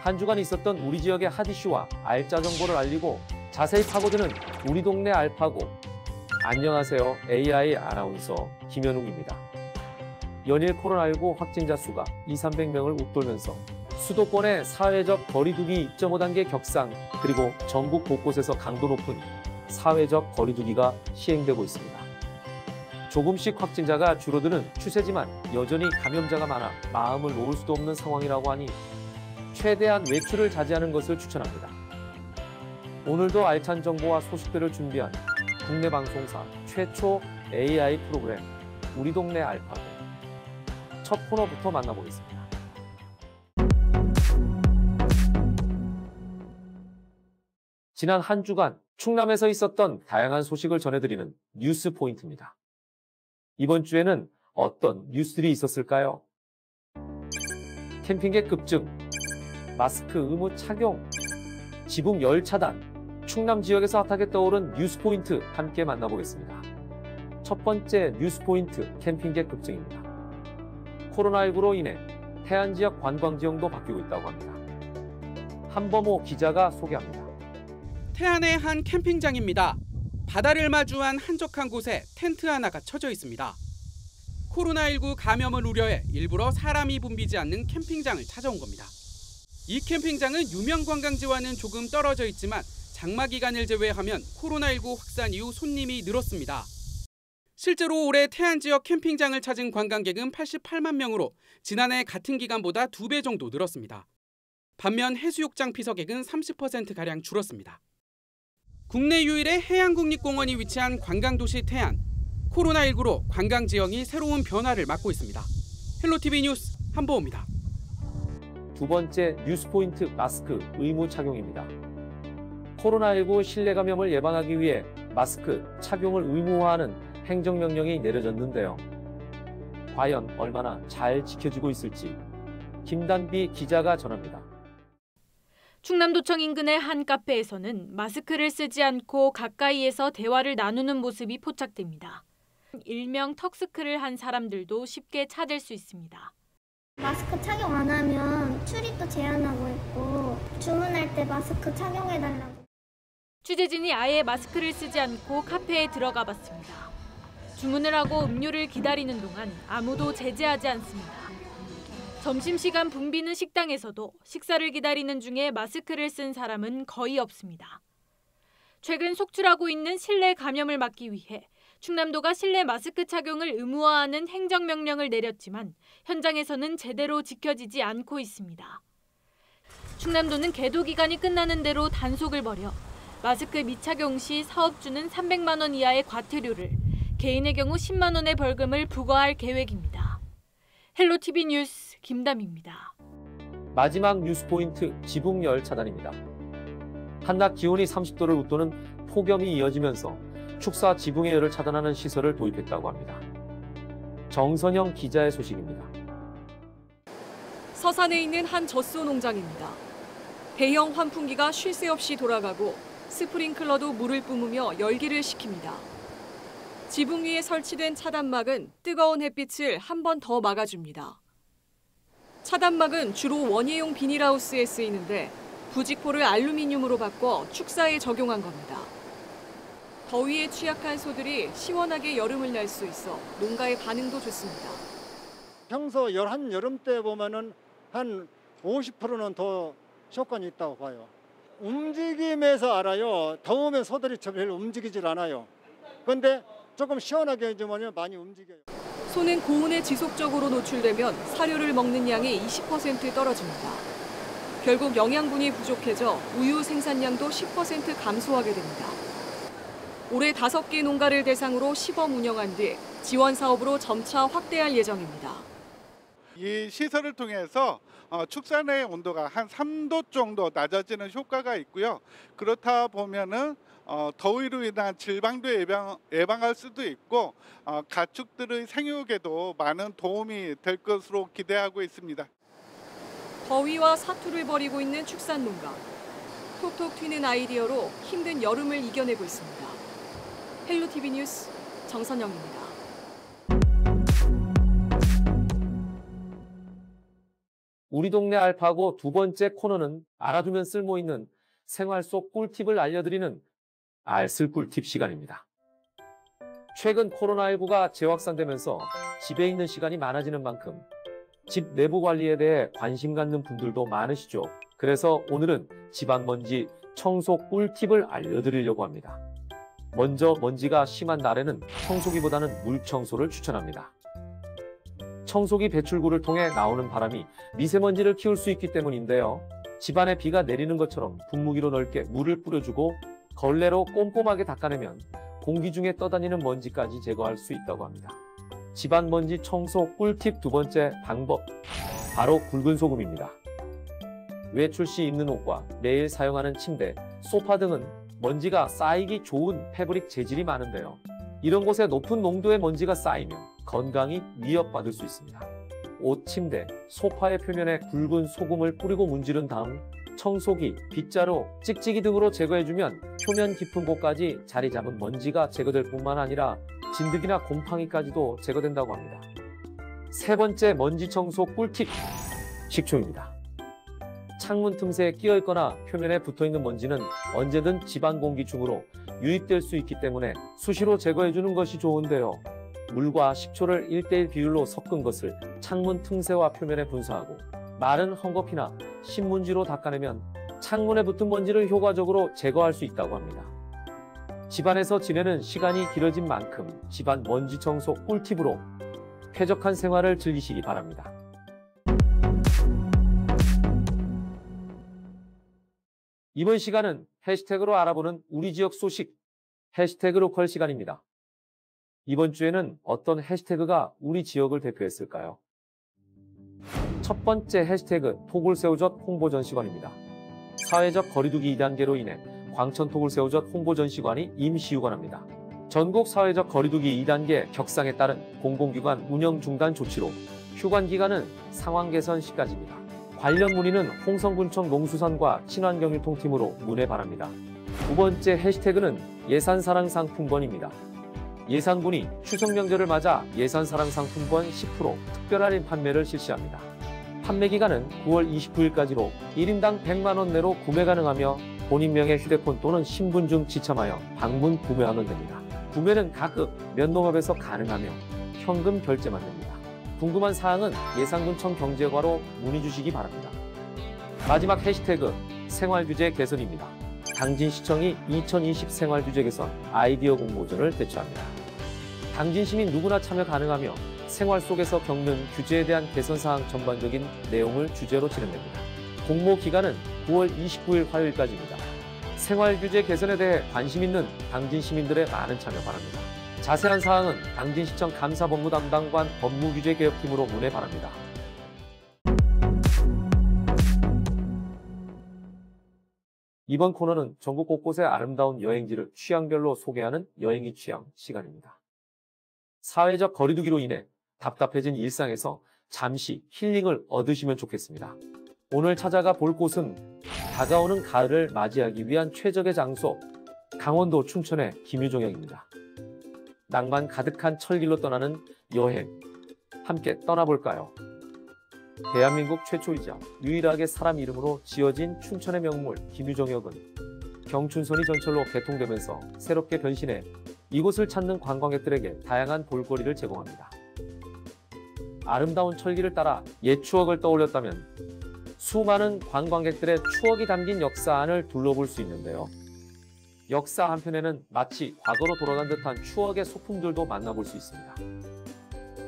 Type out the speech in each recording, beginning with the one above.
한 주간 있었던 우리 지역의 핫 이슈와 알짜 정보를 알리고 자세히 파고드는 우리 동네 알파고. 안녕하세요. AI 아나운서 김현욱입니다. 연일 코로나19 확진자 수가 200~300명을 웃돌면서 수도권의 사회적 거리두기 2.5단계 격상, 그리고 전국 곳곳에서 강도 높은 사회적 거리두기가 시행되고 있습니다. 조금씩 확진자가 줄어드는 추세지만 여전히 감염자가 많아 마음을 놓을 수도 없는 상황이라고 하니 최대한 외출을 자제하는 것을 추천합니다. 오늘도 알찬 정보와 소식들을 준비한 국내 방송사 최초 AI 프로그램 우리 동네 알파고. 첫 코너부터 만나보겠습니다. 지난 한 주간 충남에서 있었던 다양한 소식을 전해드리는 뉴스 포인트입니다. 이번 주에는 어떤 뉴스들이 있었을까요? 캠핑객 급증, 마스크 의무 착용, 지붕 열 차단, 충남 지역에서 핫하게 떠오른 뉴스 포인트 함께 만나보겠습니다. 첫 번째 뉴스 포인트, 캠핑객 급증입니다. 코로나19로 인해 태안 지역 관광 지형도 바뀌고 있다고 합니다. 한범호 기자가 소개합니다. 태안의 한 캠핑장입니다. 바다를 마주한 한적한 곳에 텐트 하나가 쳐져 있습니다. 코로나19 감염을 우려해 일부러 사람이 붐비지 않는 캠핑장을 찾아온 겁니다. 이 캠핑장은 유명 관광지와는 조금 떨어져 있지만 장마 기간을 제외하면 코로나19 확산 이후 손님이 늘었습니다. 실제로 올해 태안 지역 캠핑장을 찾은 관광객은 88만 명으로 지난해 같은 기간보다 2배 정도 늘었습니다. 반면 해수욕장 피서객은 30%가량 줄었습니다. 국내 유일의 해양국립공원이 위치한 관광도시 태안. 코로나19로 관광 지형이 새로운 변화를 맞고 있습니다. 헬로티비 뉴스 한보호입니다. 두 번째 뉴스 포인트, 마스크 의무 착용입니다. 코로나19 실내 감염을 예방하기 위해 마스크 착용을 의무화하는 행정명령이 내려졌는데요. 과연 얼마나 잘 지켜지고 있을지 김단비 기자가 전합니다. 충남도청 인근의 한 카페에서는 마스크를 쓰지 않고 가까이에서 대화를 나누는 모습이 포착됩니다. 일명 턱스크를 한 사람들도 쉽게 찾을 수 있습니다. 마스크 착용 안 하면 출입도 제한하고 있고 주문할 때 마스크 착용해달라고. 취재진이 아예 마스크를 쓰지 않고 카페에 들어가 봤습니다. 주문을 하고 음료를 기다리는 동안 아무도 제재하지 않습니다. 점심시간 붐비는 식당에서도 식사를 기다리는 중에 마스크를 쓴 사람은 거의 없습니다. 최근 속출하고 있는 실내 감염을 막기 위해 충남도가 실내 마스크 착용을 의무화하는 행정명령을 내렸지만 현장에서는 제대로 지켜지지 않고 있습니다. 충남도는 계도 기간이 끝나는 대로 단속을 벌여 마스크 미착용 시 사업주는 300만 원 이하의 과태료를, 개인의 경우 10만 원의 벌금을 부과할 계획입니다. 헬로티비 뉴스 김담입니다. 마지막 뉴스 포인트, 지붕 열 차단입니다. 한낮 기온이 30도를 웃도는 폭염이 이어지면서 축사 지붕의 열을 차단하는 시설을 도입했다고 합니다. 정선영 기자의 소식입니다. 서산에 있는 한 젖소 농장입니다. 대형 환풍기가 쉴 새 없이 돌아가고 스프링클러도 물을 뿜으며 열기를 식힙니다. 지붕 위에 설치된 차단막은 뜨거운 햇빛을 한 번 더 막아줍니다. 차단막은 주로 원예용 비닐하우스에 쓰이는데 부직포를 알루미늄으로 바꿔 축사에 적용한 겁니다. 더위에 취약한 소들이 시원하게 여름을 날 수 있어 농가의 반응도 좋습니다. 평소 한여름 때 보면은 한 50%는 더 효과는 있다고 봐요. 움직임에서 알아요. 더우면 소들이 별로 움직이질 않아요. 그런데 조금 시원하게 해주면 많이 움직여요. 소는 고온에 지속적으로 노출되면 사료를 먹는 양이 20% 떨어집니다. 결국 영양분이 부족해져 우유 생산량도 10% 감소하게 됩니다. 올해 5개 농가를 대상으로 시범 운영한 뒤 지원 사업으로 점차 확대할 예정입니다. 이 시설을 통해서 축사 내 온도가 한 3도 정도 낮아지는 효과가 있고요. 그렇다 보면은 더위로 인한 질방도 예방할 수도 있고 가축들의 생육에도 많은 도움이 될 것으로 기대하고 있습니다. 더위와 사투를 벌이고 있는 축산농가. 톡톡 튀는 아이디어로 힘든 여름을 이겨내고 있습니다. 헬로티비 뉴스 정선영입니다. 우리 동네 알파고 두 번째 코너는 알아두면 쓸모있는 생활 속 꿀팁을 알려드리는 알쓸 꿀팁 시간입니다. 최근 코로나19가 재확산되면서 집에 있는 시간이 많아지는 만큼 집 내부 관리에 대해 관심 갖는 분들도 많으시죠. 그래서 오늘은 집안 먼지 청소 꿀팁을 알려드리려고 합니다. 먼저 먼지가 심한 날에는 청소기보다는 물 청소를 추천합니다. 청소기 배출구를 통해 나오는 바람이 미세먼지를 키울 수 있기 때문인데요. 집안에 비가 내리는 것처럼 분무기로 넓게 물을 뿌려주고 걸레로 꼼꼼하게 닦아내면 공기 중에 떠다니는 먼지까지 제거할 수 있다고 합니다. 집안 먼지 청소 꿀팁 두 번째 방법, 바로 굵은 소금입니다. 외출 시 입는 옷과 매일 사용하는 침대, 소파 등은 먼지가 쌓이기 좋은 패브릭 재질이 많은데요. 이런 곳에 높은 농도의 먼지가 쌓이면 건강이 위협받을 수 있습니다. 옷, 침대, 소파의 표면에 굵은 소금을 뿌리고 문지른 다음 청소기, 빗자루, 찍찍이 등으로 제거해주면 표면 깊은 곳까지 자리 잡은 먼지가 제거될 뿐만 아니라 진드기나 곰팡이까지도 제거된다고 합니다. 세 번째 먼지 청소 꿀팁, 식초입니다. 창문 틈새에 끼어있거나 표면에 붙어있는 먼지는 언제든 집안 공기 중으로 유입될 수 있기 때문에 수시로 제거해주는 것이 좋은데요. 물과 식초를 1:1 비율로 섞은 것을 창문 틈새와 표면에 분사하고 마른 헝겊이나 신문지로 닦아내면 창문에 붙은 먼지를 효과적으로 제거할 수 있다고 합니다. 집안에서 지내는 시간이 길어진 만큼 집안 먼지 청소 꿀팁으로 쾌적한 생활을 즐기시기 바랍니다. 이번 시간은 해시태그로 알아보는 우리 지역 소식, 해시태그 로컬 시간입니다. 이번 주에는 어떤 해시태그가 우리 지역을 대표했을까요? 첫 번째 해시태그 토굴새우젓 홍보전시관입니다. 사회적 거리두기 2단계로 인해 광천 토굴새우젓 홍보전시관이 임시 휴관합니다. 전국 사회적 거리두기 2단계 격상에 따른 공공기관 운영 중단 조치로 휴관 기간은 상황 개선 시까지입니다. 관련 문의는 홍성군청 농수산과 친환경유통팀으로 문의 바랍니다. 두 번째 해시태그는 예산사랑 상품권입니다. 예산군이 추석 명절을 맞아 예산사랑 상품권 10% 특별 할인 판매를 실시합니다. 판매 기간은 9월 29일까지로 1인당 100만원 내로 구매 가능하며 본인 명의 휴대폰 또는 신분증 지참하여 방문 구매하면 됩니다. 구매는 가급 면농업에서 가능하며 현금 결제만 됩니다. 궁금한 사항은 예산군청 경제과로 문의 주시기 바랍니다. 마지막 해시태그 생활규제 개선입니다. 당진시청이 2020 생활규제 개선 아이디어 공모전을 개최합니다. 당진시민 누구나 참여 가능하며 생활 속에서 겪는 규제에 대한 개선사항 전반적인 내용을 주제로 진행됩니다. 공모 기간은 9월 29일 화요일까지입니다. 생활규제 개선에 대해 관심 있는 당진 시민들의 많은 참여 바랍니다. 자세한 사항은 당진시청 감사본부 담당관 법무규제개혁팀으로 문의 바랍니다. 이번 코너는 전국 곳곳의 아름다운 여행지를 취향별로 소개하는 여행이 취향 시간입니다. 사회적 거리두기로 인해 답답해진 일상에서 잠시 힐링을 얻으시면 좋겠습니다. 오늘 찾아가 볼 곳은 다가오는 가을을 맞이하기 위한 최적의 장소, 강원도 춘천의 김유정역입니다. 낭만 가득한 철길로 떠나는 여행, 함께 떠나볼까요? 대한민국 최초이자 유일하게 사람 이름으로 지어진 춘천의 명물 김유정역은 경춘선이 전철로 개통되면서 새롭게 변신해 이곳을 찾는 관광객들에게 다양한 볼거리를 제공합니다. 아름다운 철길을 따라 옛 추억을 떠올렸다면 수많은 관광객들의 추억이 담긴 역사 안을 둘러볼 수 있는데요. 역사 한편에는 마치 과거로 돌아간 듯한 추억의 소품들도 만나볼 수 있습니다.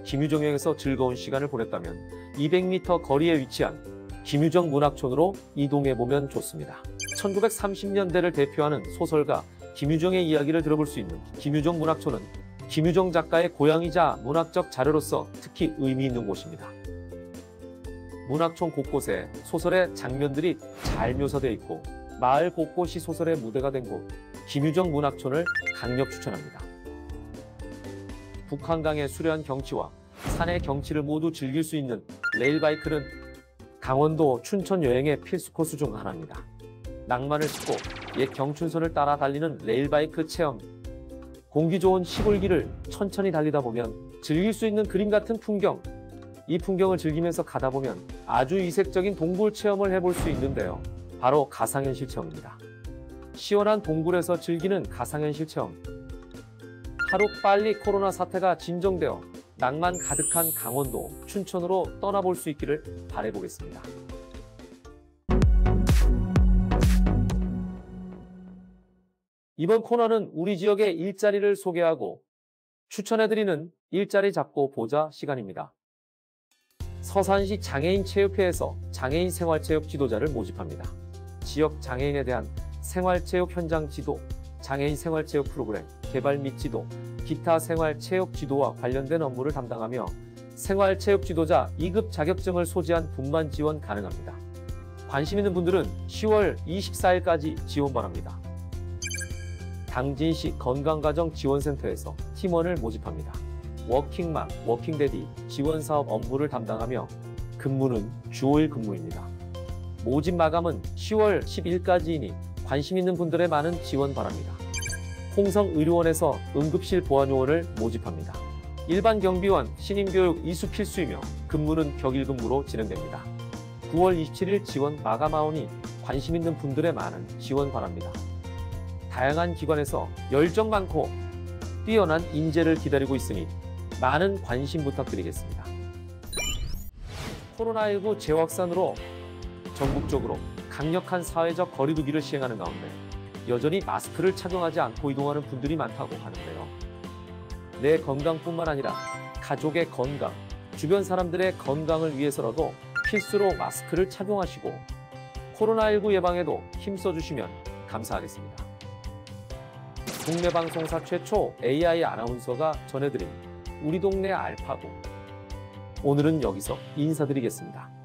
김유정역에서 즐거운 시간을 보냈다면 200m 거리에 위치한 김유정 문학촌으로 이동해보면 좋습니다. 1930년대를 대표하는 소설가 김유정의 이야기를 들어볼 수 있는 김유정 문학촌은 김유정 작가의 고향이자 문학적 자료로서 특히 의미 있는 곳입니다. 문학촌 곳곳에 소설의 장면들이 잘 묘사되어 있고 마을 곳곳이 소설의 무대가 된 곳, 김유정 문학촌을 강력 추천합니다. 북한강의 수려한 경치와 산의 경치를 모두 즐길 수 있는 레일바이크는 강원도 춘천 여행의 필수 코스 중 하나입니다. 낭만을 싣고 옛 경춘선을 따라 달리는 레일바이크 체험, 공기 좋은 시골길을 천천히 달리다 보면 즐길 수 있는 그림 같은 풍경, 이 풍경을 즐기면서 가다 보면 아주 이색적인 동굴 체험을 해볼 수 있는데요. 바로 가상현실 체험입니다. 시원한 동굴에서 즐기는 가상현실 체험. 하루빨리 코로나 사태가 진정되어 낭만 가득한 강원도, 춘천으로 떠나볼 수 있기를 바라보겠습니다. 이번 코너는 우리 지역의 일자리를 소개하고 추천해드리는 일자리 잡고 보자 시간입니다. 서산시 장애인체육회에서 장애인 생활체육 지도자를 모집합니다. 지역 장애인에 대한 생활체육 현장 지도, 장애인 생활체육 프로그램 개발 및 지도, 기타 생활체육 지도와 관련된 업무를 담당하며 생활체육 지도자 2급 자격증을 소지한 분만 지원 가능합니다. 관심 있는 분들은 10월 24일까지 지원 바랍니다. 당진시 건강가정지원센터에서 팀원을 모집합니다. 워킹맘, 워킹데디 지원사업 업무를 담당하며 근무는 주 5일 근무입니다. 모집 마감은 10월 10일까지이니 관심 있는 분들의 많은 지원 바랍니다. 홍성의료원에서 응급실 보안요원을 모집합니다. 일반 경비원, 신임교육 이수 필수이며 근무는 격일 근무로 진행됩니다. 9월 27일 지원 마감하오니 관심 있는 분들의 많은 지원 바랍니다. 다양한 기관에서 열정 많고 뛰어난 인재를 기다리고 있으니 많은 관심 부탁드리겠습니다. 코로나19 재확산으로 전국적으로 강력한 사회적 거리두기를 시행하는 가운데 여전히 마스크를 착용하지 않고 이동하는 분들이 많다고 하는데요. 내 건강뿐만 아니라 가족의 건강, 주변 사람들의 건강을 위해서라도 필수로 마스크를 착용하시고 코로나19 예방에도 힘써주시면 감사하겠습니다. 국내 방송사 최초 AI 아나운서가 전해드린 우리 동네 알파고. 오늘은 여기서 인사드리겠습니다.